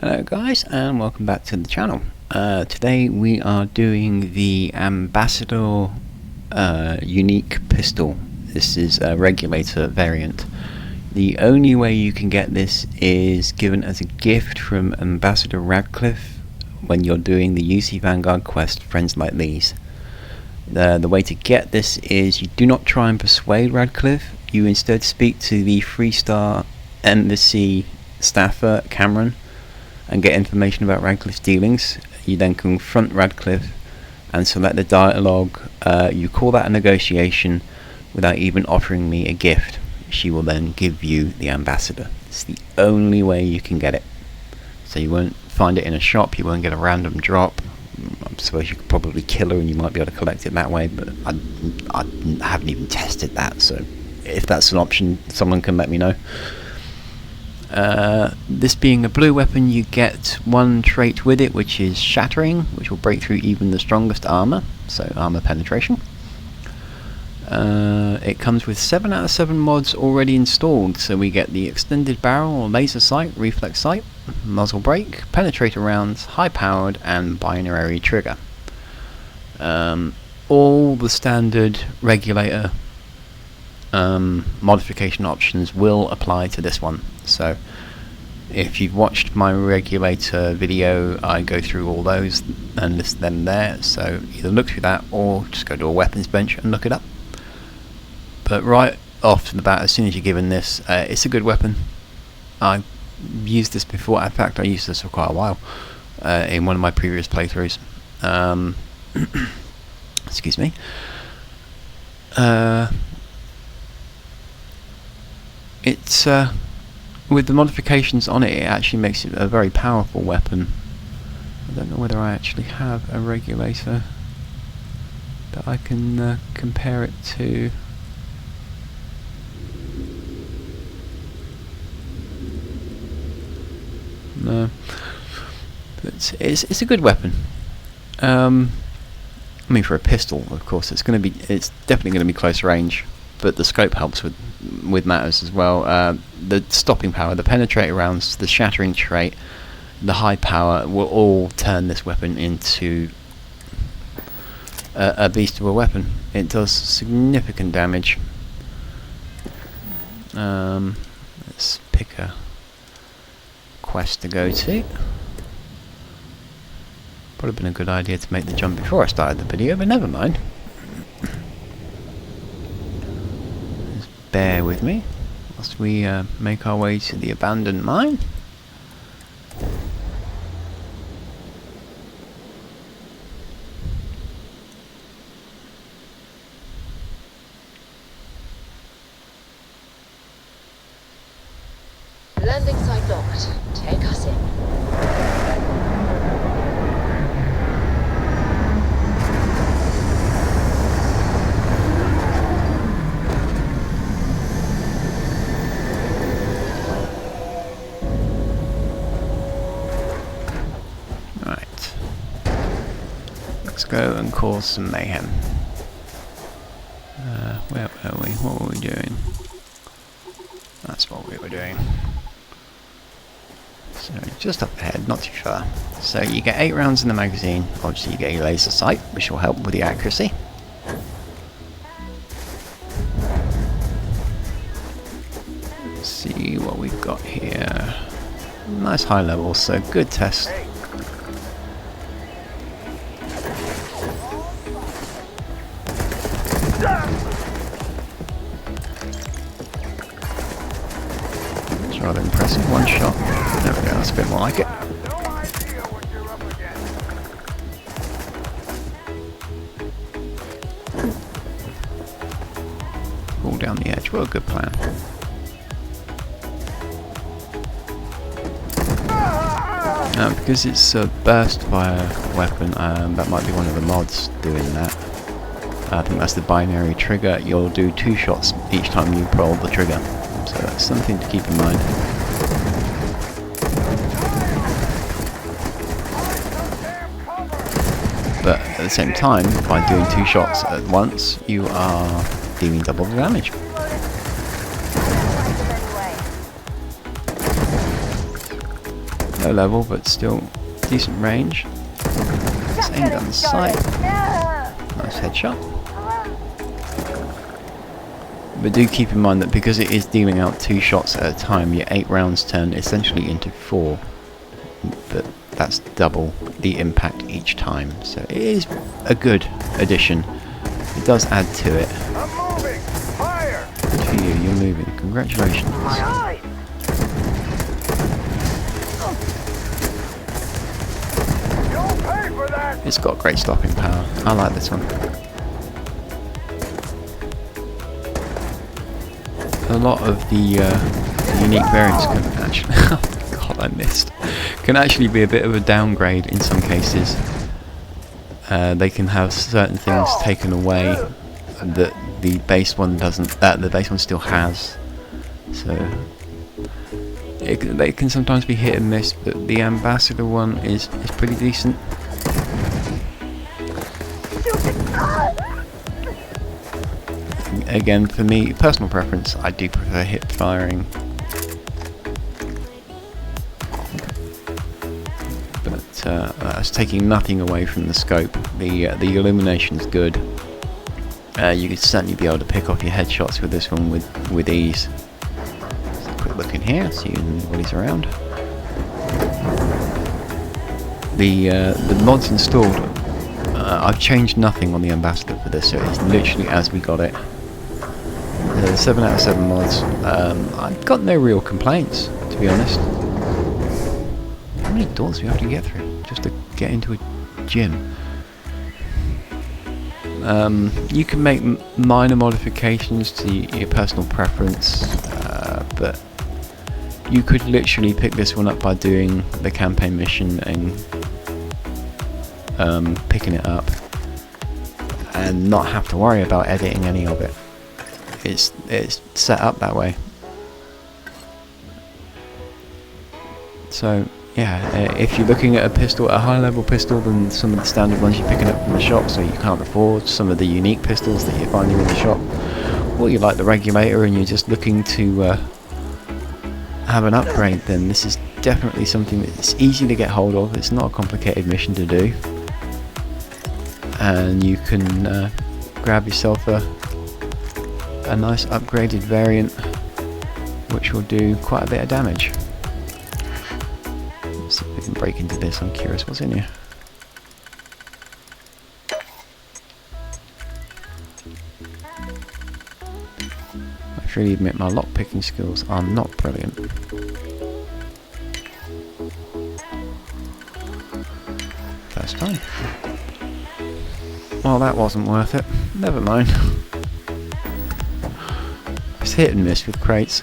Hello guys, and welcome back to the channel. Today we are doing the Ambassador unique pistol. This is a regulator variant. The only way you can get this is given as a gift from Ambassador Radcliffe when you're doing the UC Vanguard quest, Friends Like These. The way to get this is you do not try and persuade Radcliffe, you instead speak to the Freestar Embassy staffer, Cameron, and get information about Radcliffe's dealings. You then confront Radcliffe and select the dialogue. You call that a negotiation without even offering me a gift. She will then give you the ambassador. It's the only way you can get it. So you won't find it in a shop, you won't get a random drop. I suppose you could probably kill her and you might be able to collect it that way, but I haven't even tested that, so if that's an option, someone can let me know. This being a blue weapon, you get one trait with it, which is shattering, which will break through even the strongest armor, so armor penetration. It comes with 7 out of 7 mods already installed, so we get the extended barrel or laser sight, reflex sight, muzzle brake, penetrator rounds, high powered, and binary trigger. All the standard regulator modification options will apply to this one. So if you've watched my regulator video, I go through all those and list them there, so either look through that or just go to a weapons bench and look it up. But right off the bat, as soon as you're given this, it's a good weapon. I've used this before. In fact, I used this for quite a while in one of my previous playthroughs. Excuse me. It's with the modifications on it, it actually makes it a very powerful weapon. I don't know whether I actually have a regulator that I can compare it to. No, but it's a good weapon. I mean, for a pistol, of course, it's definitely going to be close range, but the scope helps with matters as well. The stopping power, the penetrator rounds, the shattering trait, the high power will all turn this weapon into a beast of a weapon. It does significant damage. Let's pick a quest to go to. Would have been a good idea to make the jump before I started the video, but never mind. Just bear with me whilst we make our way to the abandoned mine. Landing site locked. Take us in. Right. Let's go and cause some mayhem. Where were we? What were we doing? That's what we were doing. So just up ahead, not too far. So you get 8 rounds in the magazine. Obviously you get a laser sight, which will help with the accuracy. Let's see what we've got here. Nice high levels, so good test. It's rather impressive. One shot. There we go, that's a bit more like it. Pull down the edge. What a good plan. Because it's a burst fire weapon, that might be one of the mods doing that. I think that's the binary trigger. You'll do 2 shots each time you pull the trigger. So that's something to keep in mind. But at the same time, by doing 2 shots at once, you are dealing double the damage. Low level, but still decent range. Just aim down the sight. Nice headshot. But do keep in mind that because it is dealing out 2 shots at a time, your 8 rounds turn essentially into 4. But that's double the impact each time, so it is a good addition. It does add to it. I'm moving. Fire. Good for you, you're moving. Congratulations. You'll pay for that. It's got great stopping power. I like this one. A lot of the unique variants can actually... oh god, I missed. Can actually be a bit of a downgrade in some cases. They can have certain things taken away that the base one doesn't. The base one still has. So they can sometimes be hit and miss, but the ambassador one is pretty decent. Again, for me, personal preference, I do prefer hip firing. But that's taking nothing away from the scope. The illumination's good. You could certainly be able to pick off your headshots with this one with ease. Let's have a quick look in here, see what he's around. The mods installed, I've changed nothing on the ambassador for this, so it's literally as we got it. 7 out of 7 mods. I've got no real complaints, to be honest. How many doors do we have to get through just to get into a gym? You can make minor modifications to your personal preference, but you could literally pick this one up by doing the campaign mission and picking it up and not have to worry about editing any of it. It's set up that way. So yeah, if you're looking at a pistol, a high level pistol than some of the standard ones you're picking up from the shop, so you can't afford some of the unique pistols that you're finding in the shop, or you like the regulator and you're just looking to have an upgrade, then this is definitely something that's easy to get hold of. It's not a complicated mission to do, and you can grab yourself a nice upgraded variant which will do quite a bit of damage. Let's see if we can break into this. I'm curious what's in here. I freely admit my lockpicking skills are not brilliant. First time. Well, that wasn't worth it. Never mind. It's hit and miss with crates.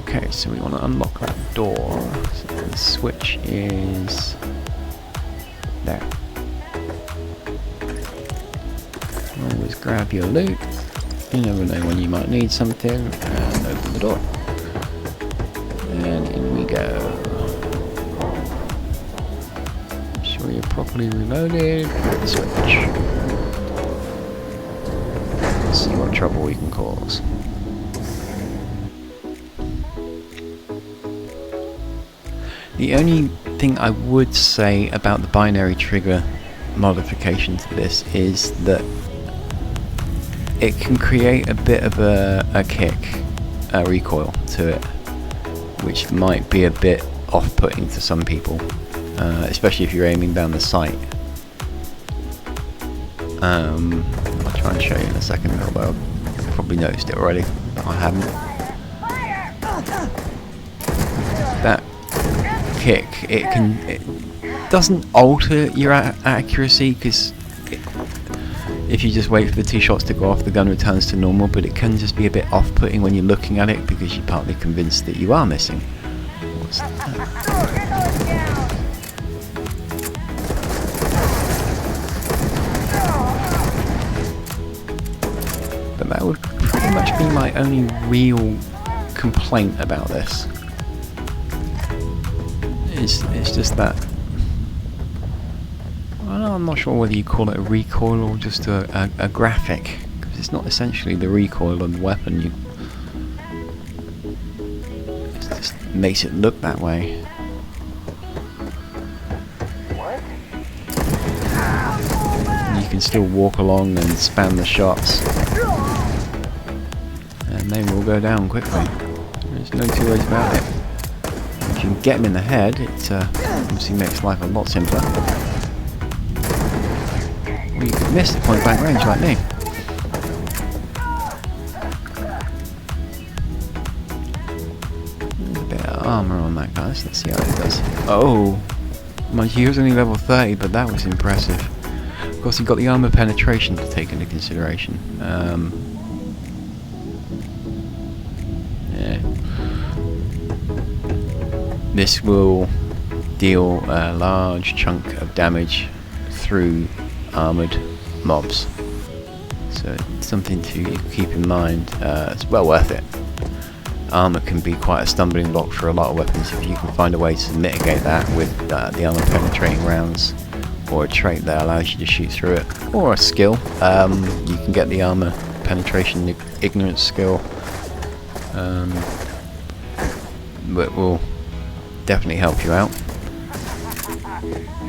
Okay, so we want to unlock that door. So the switch is there. Always grab your loot. You never know when you might need something. And open the door. And in we go. Make sure you're properly reloaded. Hit the switch. Let's see what trouble we can cause. The only thing I would say about the binary trigger modification to this is that it can create a bit of a kick, a recoil to it, which might be a bit off-putting to some people, especially if you're aiming down the sight. I'll try and show you in a second, although I've probably noticed it already, but I haven't. That kick, it doesn't alter your accuracy, because if you just wait for the 2 shots to go off, the gun returns to normal, but it can just be a bit off-putting when you're looking at it, because you're partly convinced that you are missing. What's that? But that would pretty much be my only real complaint about this. It's just that, well, I'm not sure whether you call it a recoil or just a graphic, because it's not essentially the recoil on the weapon. It's just makes it look that way. You can still walk along and spam the shots, and they will go down quickly. There's no two ways about it. If you can get them in the head, it obviously makes life a lot simpler. Or you could miss the point blank range like me. A bit of armour on that, guys. Let's see how it does. Oh! Mind you, he was only level 30, but that was impressive. Of course, you've got the armour penetration to take into consideration. Yeah. This will deal a large chunk of damage through armoured mobs. So it's something to keep in mind. It's well worth it. Armour can be quite a stumbling block for a lot of weapons. If you can find a way to mitigate that with the armour penetrating rounds, or a trait that allows you to shoot through it, or a skill, you can get the armour penetration ignorance skill, that will definitely help you out.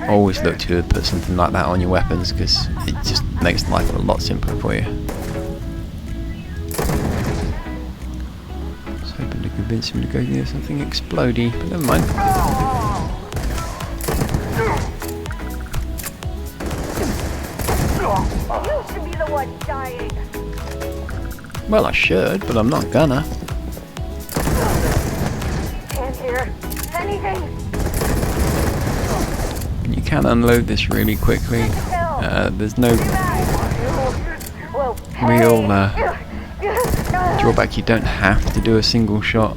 Always look to put something like that on your weapons, because it just makes life a lot simpler for you. I was hoping to convince him to go near something explodey, but never mind. You should be the one dying. Well, I should, but I'm not gonna. Can't hear anything. You can unload this really quickly. There's no real drawback. You don't have to do a single shot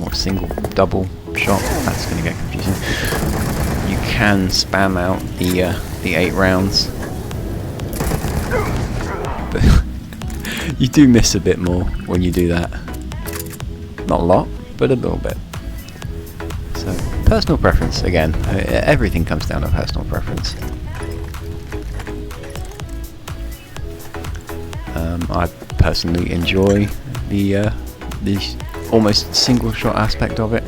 or a single double shot. That's going to get confusing. You can spam out the 8 rounds, but you do miss a bit more when you do that. Not a lot, but a little bit. So, personal preference, again. Everything comes down to personal preference. I personally enjoy the almost single shot aspect of it.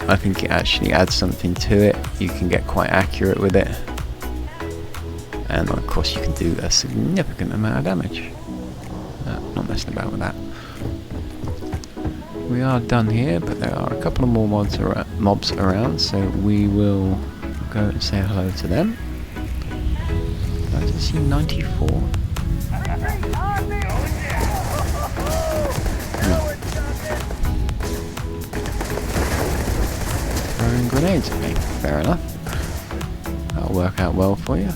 I think it actually adds something to it. You can get quite accurate with it, and of course you can do a significant amount of damage. Not messing about with that. We are done here, but there are a couple of more mobs around, so we will go and say hello to them. I see 94. Throwing grenades at me. Fair enough. That'll work out well for you.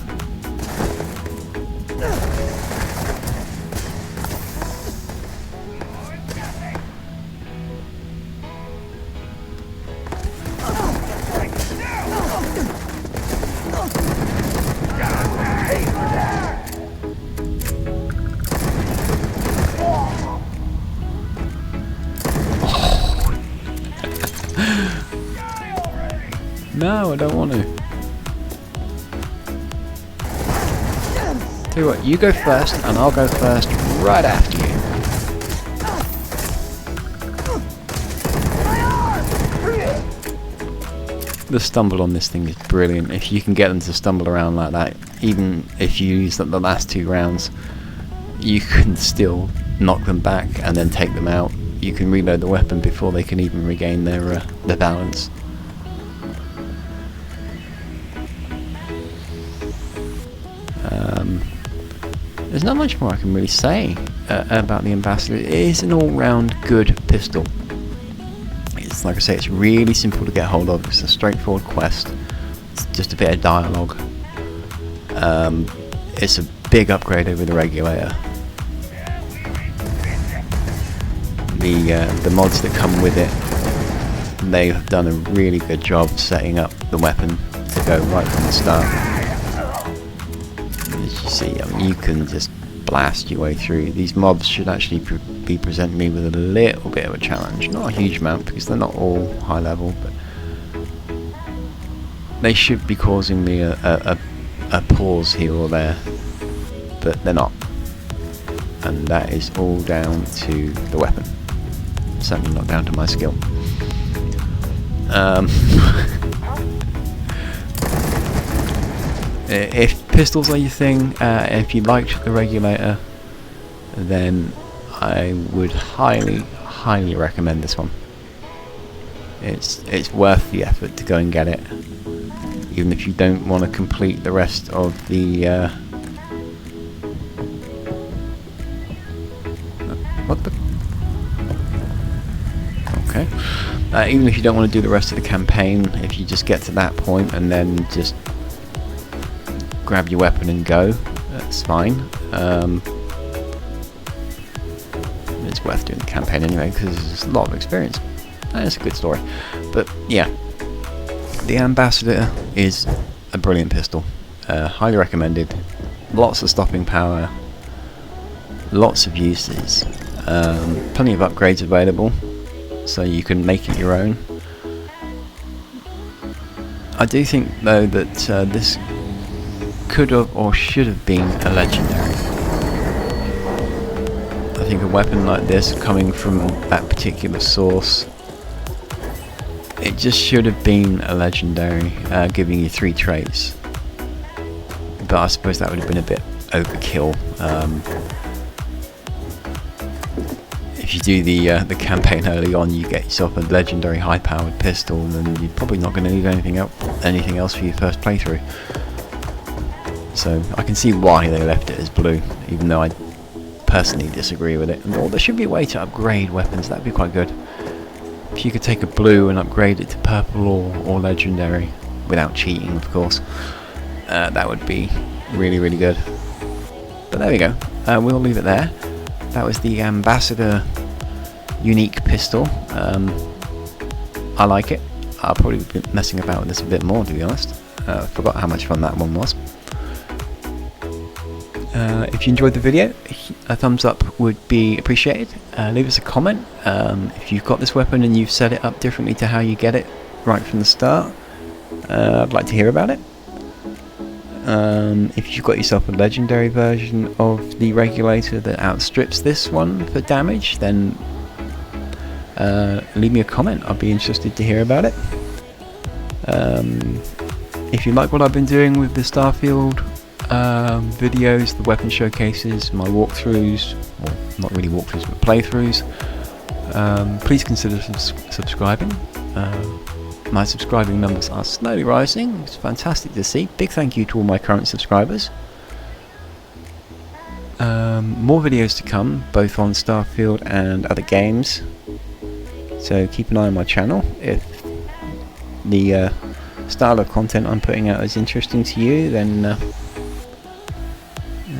No, I don't want to. Tell you what, you go first, and I'll go first right after you. The stumble on this thing is brilliant. If you can get them to stumble around like that, even if you use the last 2 rounds, you can still knock them back and then take them out. You can reload the weapon before they can even regain their balance. There's not much more I can really say about the Ambassador. It is an all-round good pistol. It's, like I say, it's really simple to get hold of. It's a straightforward quest. It's just a bit of dialogue. It's a big upgrade over the Regulator. The mods that come with it, they have done a really good job setting up the weapon to go right from the start. As you see, I mean, you can just blast your way through. These mobs should actually be presenting me with a little bit of a challenge. Not a huge amount, because they're not all high level, but they should be causing me a pause here or there, but they're not. And that is all down to the weapon. certainly not down to my skill. If pistols are your thing, if you liked the regulator, then I would highly recommend this one. It's worth the effort to go and get it, even if you don't want to complete the rest of the what the okay even if you don't want to do the rest of the campaign, if you just get to that point and then just grab your weapon and go, that's fine. It's worth doing the campaign anyway because there's a lot of experience and it's a good story. But yeah, the Ambassador is a brilliant pistol, highly recommended. Lots of stopping power, lots of uses, plenty of upgrades available, so you can make it your own. I do think though that this could have or should have been a legendary. I think a weapon like this coming from that particular source, it just should have been a legendary, giving you 3 traits. But I suppose that would have been a bit overkill. If you do the campaign early on, you get yourself a legendary high-powered pistol, then you're probably not going to need anything else for your first playthrough. So I can see why they left it as blue, even though I personally disagree with it. Or there should be a way to upgrade weapons. That'd be quite good. If you could take a blue and upgrade it to purple or legendary, without cheating, of course, that would be really good. But there we go. We'll leave it there. That was the Ambassador unique pistol. I like it. I'll probably be messing about with this a bit more, to be honest. I forgot how much fun that one was. If you enjoyed the video, a thumbs up would be appreciated. Leave us a comment if you've got this weapon and you've set it up differently to how you get it right from the start. I'd like to hear about it. If you've got yourself a legendary version of the regulator that outstrips this one for damage, then leave me a comment. I'll be interested to hear about it. If you like what I've been doing with the Starfield videos, the weapon showcases, my walkthroughs, well, not really walkthroughs but playthroughs, please consider subscribing. My subscribing numbers are slowly rising. It's fantastic to see. Big thank you to all my current subscribers. More videos to come, both on Starfield and other games, so keep an eye on my channel. If the style of content I'm putting out is interesting to you, then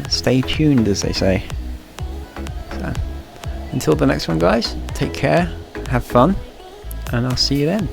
stay tuned, as they say. So, until the next one, guys, take care, have fun, and I'll see you then.